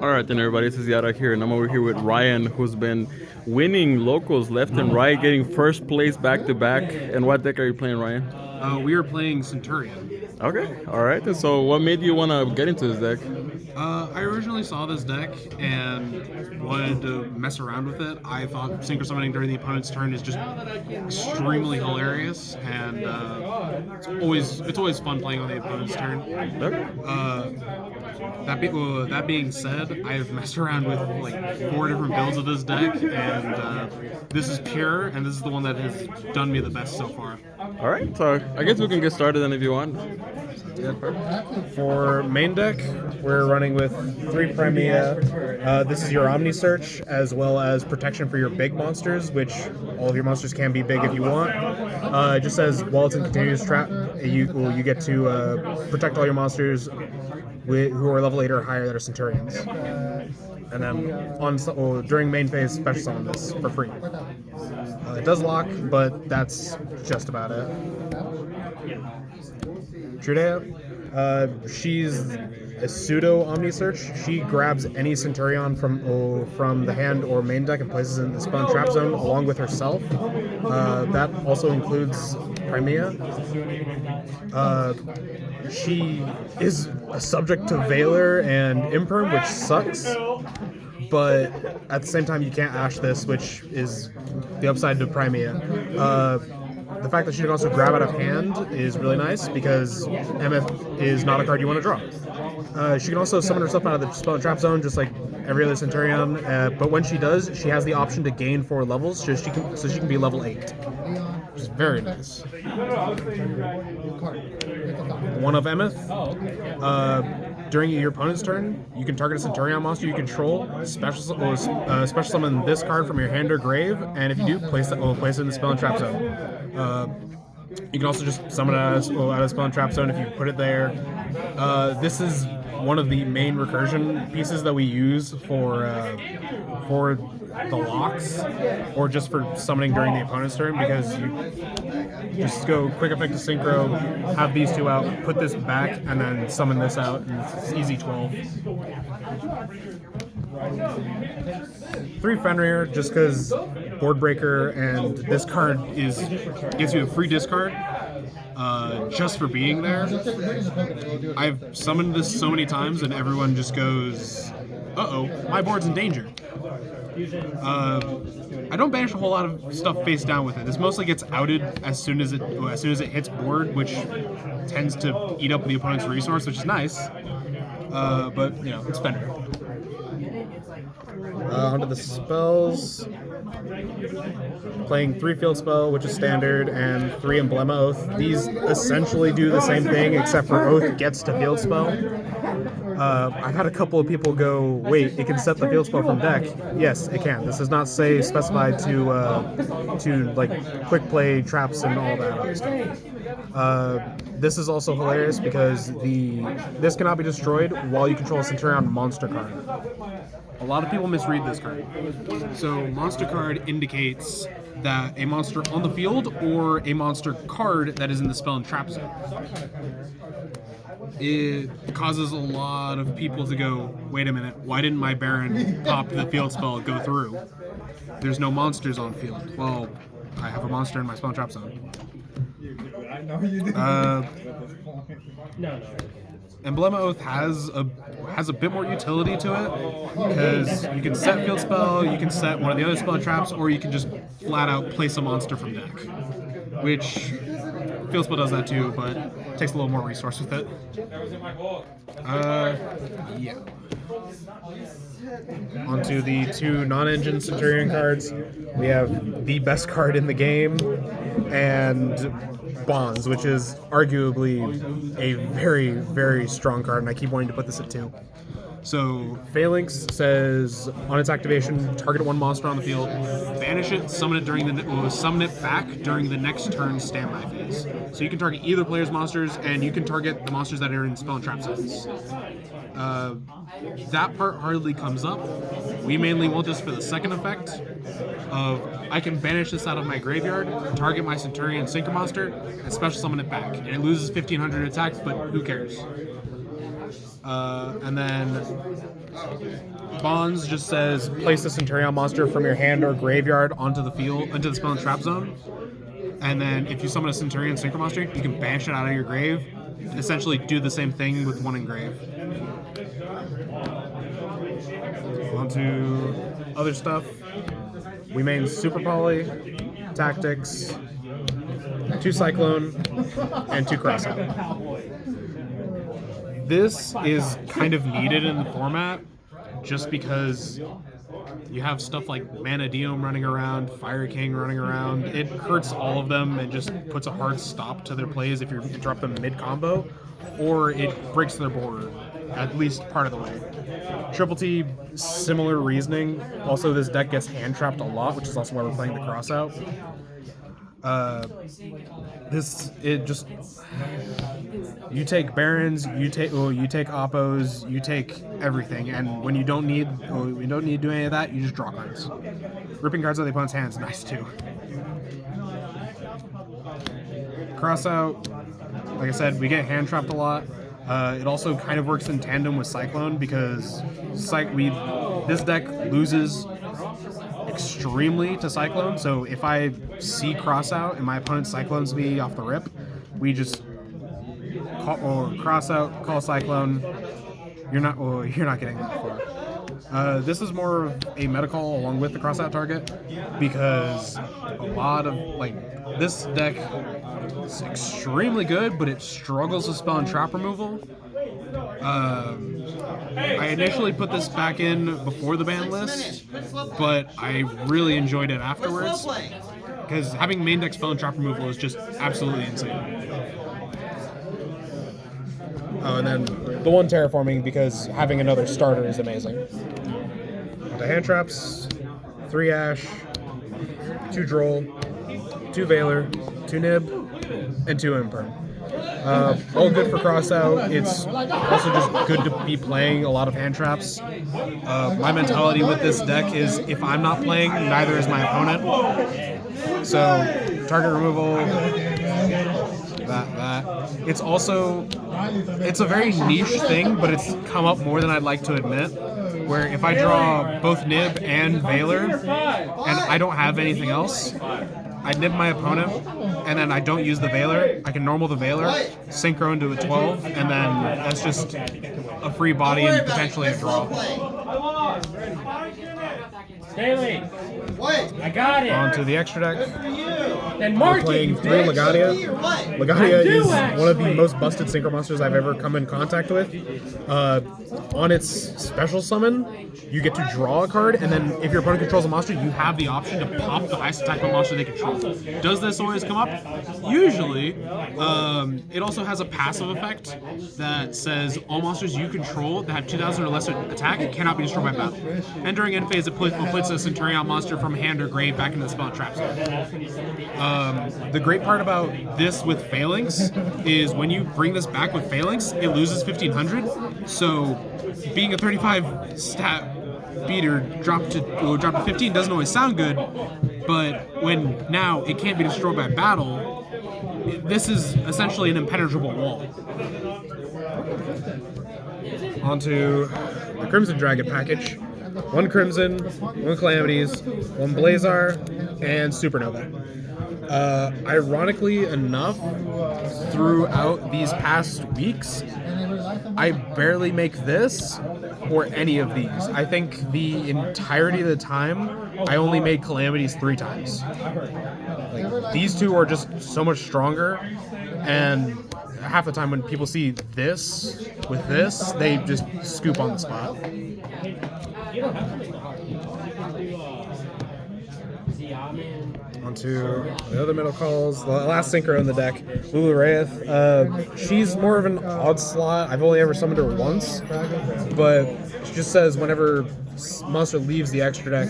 All right, then everybody, this is Yara here, and I'm over here with Ryan, who's been winning locals left and right, getting first place back to back. And what deck are you playing, Ryan? We are playing Centurion. Okay, all right. And so, what made you want to get into this deck? I originally saw this deck and wanted to mess around with it. I thought synchro summoning during the opponent's turn is just extremely hilarious, and it's always fun playing on the opponent's turn. Okay. That being said, I've messed around with like 4 different builds of this deck, and this is pure, and this is the one that has done me the best so far. All right. So, I guess we can get started then if you want. For main deck, we're running with 3 Crimea. This is your Omni Search, as well as protection for your big monsters, which all of your monsters can be big if you want. It just says while it's in continuous trap, you get to protect all your monsters who are level 8 or higher that are Centurions. And then during main phase, special summon this for free. It does lock, but that's just about it. Trudea, she's a pseudo Omni Search. She grabs any Centurion from the hand or main deck and places it in the spell and trap zone along with herself. That also includes Crimea. She is subject to Veiler and Imperm, which sucks. But at the same time, you can't Ash this, which is the upside to Crimea. The fact that she can also grab out of hand is really nice because MF is not a card you want to draw. She can also summon herself out of the spell and trap zone just like every other Centurion, but when she does, she has the option to gain 4 levels so she can be level 8, which is very nice. One of Emeth. During your opponent's turn, you can target a Centurion monster you control, special summon this card from your hand or grave, and if you do, place it in the spell and trap zone. You can also just summon it out of spell and trap zone if you put it there. This is one of the main recursion pieces that we use for the locks, or just for summoning during the opponent's turn, because you just go quick effect to synchro, have these 2 out, put this back, and then summon this out, and it's easy 12. 3 Fenrir, just because board breaker, and this card gives you a free discard. Just for being there. I've summoned this so many times and everyone just goes, uh-oh, my board's in danger. I don't banish a whole lot of stuff face down with it. This mostly gets outed as soon as it hits board, which tends to eat up the opponent's resource, which is nice. But, it's Fenrir. Onto the spells. Playing 3 Field Spell, which is standard, and 3 Emblema Oath. These essentially do the same thing, except for Oath gets to Field Spell. I've had a couple of people go, wait, it can set the Field Spell from deck. Yes, it can. This does not say specified to like quick play, traps, and all that other stuff. This is also hilarious because this cannot be destroyed while you control a Centurion monster card. A lot of people misread this card. So monster card indicates that a monster on the field or a monster card that is in the spell and trap zone. It causes a lot of people to go, wait a minute, why didn't my Baron pop the field spell go through? There's no monsters on field. Well, I have a monster in my spell and trap zone. Emblema Oath has a bit more utility to it because you can set Field Spell, you can set one of the other spell traps, or you can just flat out place a monster from deck, which Field Spell does that too, but takes a little more resource with it. Yeah. Onto the 2 non-engine Centurion cards. We have the best card in the game, and Bonds, which is arguably a very, very strong card, and I keep wanting to put this at 2. So, Phalanx says, on its activation, target 1 monster on the field, banish it, summon it back during the next turn's standby phase. So you can target either player's monsters, and you can target the monsters that are in spell and trap zones. That part hardly comes up. We mainly want this for the second effect of I can banish this out of my graveyard, target my Centurion Synchro monster, and special summon it back. And it loses 1500 attack, but who cares? And then Bonds just says Place the Centurion monster from your hand or graveyard onto the field, into the spell and trap zone. And then if you summon a Centurion Synchro Monster, you can banish it out of your grave. Essentially do the same thing with one engrave. On to other stuff. We main Super Poly, Tactics, 2 Cyclone, and 2 Crossout. This is kind of needed in the format just because you have stuff like Mana Diem running around, Fire King running around. It hurts all of them and just puts a hard stop to their plays if you interrupt them mid-combo, or it breaks their board, at least part of the way. Triple T, similar reasoning. Also, this deck gets hand-trapped a lot, which is also why we're playing the Crossout. You take Barons, you take Oppos, you take everything, and when you don't need to do any of that, you just draw cards. Ripping cards out of the opponent's hands, nice too. Crossout, like I said, we get hand trapped a lot. It also kind of works in tandem with Cyclone because this deck loses extremely to Cyclone. So if I see Crossout and my opponent Cyclones me off the rip, we just Crossout, call Cyclone. You're not getting that far. This is more of a meta call along with the Crossout target because a lot of this deck is extremely good, but it struggles with spell and trap removal. I initially put this back in before the ban list, but I really enjoyed it afterwards because having main deck spell and trap removal is just absolutely insane. Oh, and then the one terraforming because having another starter is amazing. The hand traps, 3 Ash, 2 Droll, 2 Veiler, 2 Nib, and 2 Imperm. All good for Crossout. It's also just good to be playing a lot of hand traps. My mentality with this deck is if I'm not playing, neither is my opponent. So target removal, that. It's a very niche thing, but it's come up more than I'd like to admit. Where if I draw both Nib and Veiler, and I don't have anything else, I nib my opponent, and then I don't use the Veiler. I can normal the Veiler, synchro into a 12, and then that's just a free body and potentially a draw. Staley, I got it. On to the extra deck. Then We're playing 3 Legadia. Legadia is one of the most busted synchro monsters I've ever come in contact with. On its special summon, you get to draw a card, and then if your opponent controls a monster, you have the option to pop the highest attack monster they control. Does this always come up? Usually. It also has a passive effect that says all monsters you control that have 2,000 or less attack cannot be destroyed by battle. And during end phase, it puts a Centurion monster from hand or grave back into the spell and trap zone. The great part about this with Phalanx is when you bring this back with Phalanx, it loses 1,500. So being a 35 stat beater drop to 15 doesn't always sound good, but when now it can't be destroyed by battle, this is essentially an impenetrable wall. Onto the Crimson Dragon package. 1 Crimson, 1 Calamities, 1 Blazar, and Supernova. Ironically enough, throughout these past weeks, I barely make this or any of these. I think the entirety of the time, I only made Calamities 3 times. These two are just so much stronger, and half the time when people see this with this, they just scoop on the spot. Onto the other middle calls. The last synchro in the deck, Lulu Wraith. She's more of an odd slot. I've only ever summoned her once, but she just says whenever monster leaves the extra deck,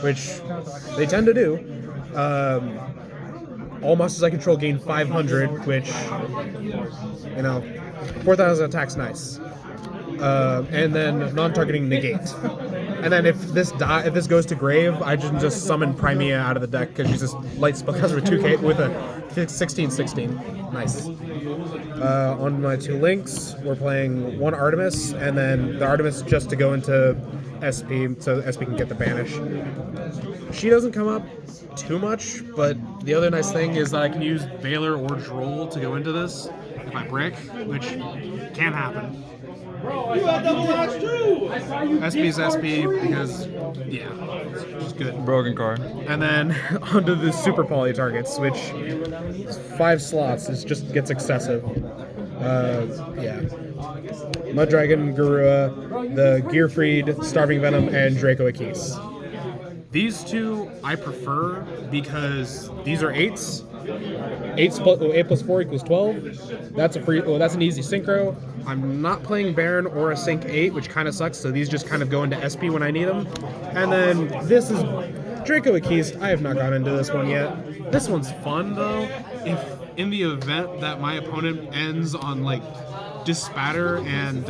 which they tend to do, all monsters I control gain 500, which, 4,000 attack's nice. And then non-targeting negate. And then if this goes to grave, I just summon Primea out of the deck because she's just light spellcaster with 2K with a 16/16. Nice. On my 2 links, we're playing 1 Artemis, and then the Artemis just to go into SP, so SP can get the banish. She doesn't come up too much, but the other nice thing is that I can use Valor or Droll to go into this if I brick, which can happen. You had double dodge too! SP's SP because, yeah, it's just good. Broken card. And then onto the super poly targets, which is 5 slots. It just gets excessive. Yeah. Mud Dragon, Garua, the Gearfried, Starving Venom, and Draco Akis. These 2 I prefer because these are 8s. 8 plus 4 equals 12. That's an easy synchro. I'm not playing Baron or a Sync 8, which kind of sucks, so these just kind of go into SP when I need them. And then this is Draco Akis. I have not gone into this one yet. This one's fun, though. If in the event that my opponent ends on, like, Dispatter and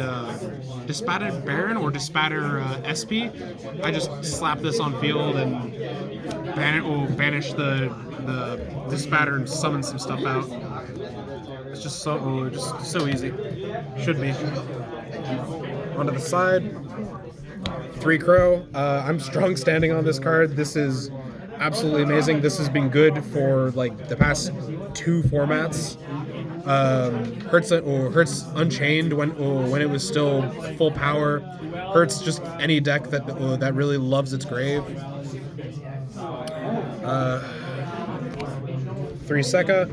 Dispatted Baron or Dispatter SP, I just slap this on field and banish the Dispatter and summon some stuff out. It's just so easy. Should be. Onto the side, 3 Crow. I'm strong standing on this card. This is absolutely amazing. This has been good for like the past 2 formats. Hurts Unchained when it was still full power. Hurts just any deck that really loves its grave. 3 Sekka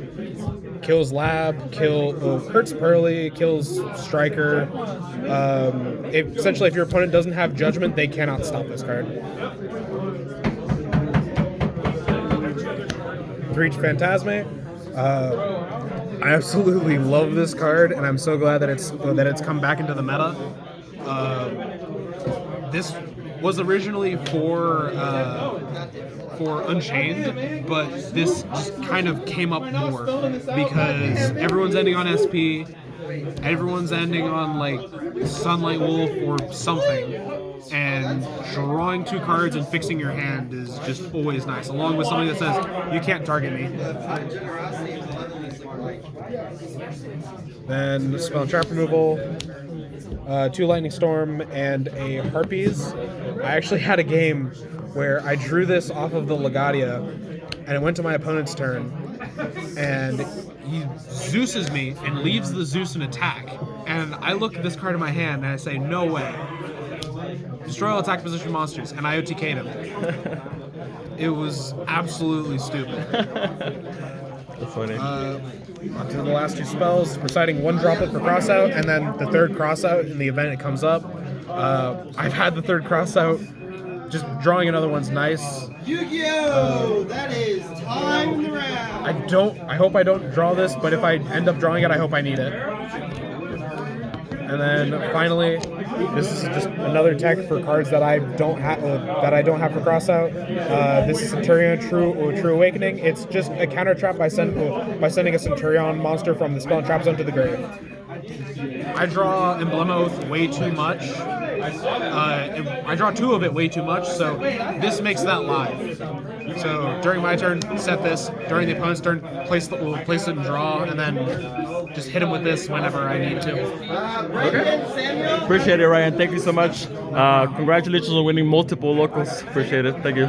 kills Lab, hurts Pearly, kills Striker. Essentially, if your opponent doesn't have Judgment, they cannot stop this card. 3 Phantasme. I absolutely love this card, and I'm so glad that it's come back into the meta. This was originally for Unchained, but this just kind of came up more because everyone's ending on SP, everyone's ending on like Sunlight Wolf or something, and drawing 2 cards and fixing your hand is just always nice, along with something that says, you can't target me. Then Spell and Trap removal, 2 Lightning Storm, and a Harpies. I actually had a game where I drew this off of the Legadia, and it went to my opponent's turn, and he Zeus's me and leaves the Zeus in attack. And I look at this card in my hand and I say, no way. Destroy all attack position monsters, and I OTK'd him. It was absolutely stupid. That's funny. On to the last 2 spells, reciting 1 droplet for crossout, and then the 3rd crossout in the event it comes up. I've had the 3rd crossout. Just drawing another one's nice. Yu-Gi-Oh! That is time in the round. I hope I don't draw this, but if I end up drawing it, I hope I need it. And then finally, this is just another tech for cards that I don't have for crossout. This is Centurion True Awakening. It's just a counter trap by sending a Centurion monster from the spell and trap zone to the grave. I draw Emblem Oath way too much. I draw 2 of it way too much, so this makes that live. So during my turn, set this. During the opponent's turn, place it and draw, and then just hit him with this whenever I need to. Okay. Appreciate it, Ryan. Thank you so much. Congratulations on winning multiple locals. Appreciate it. Thank you.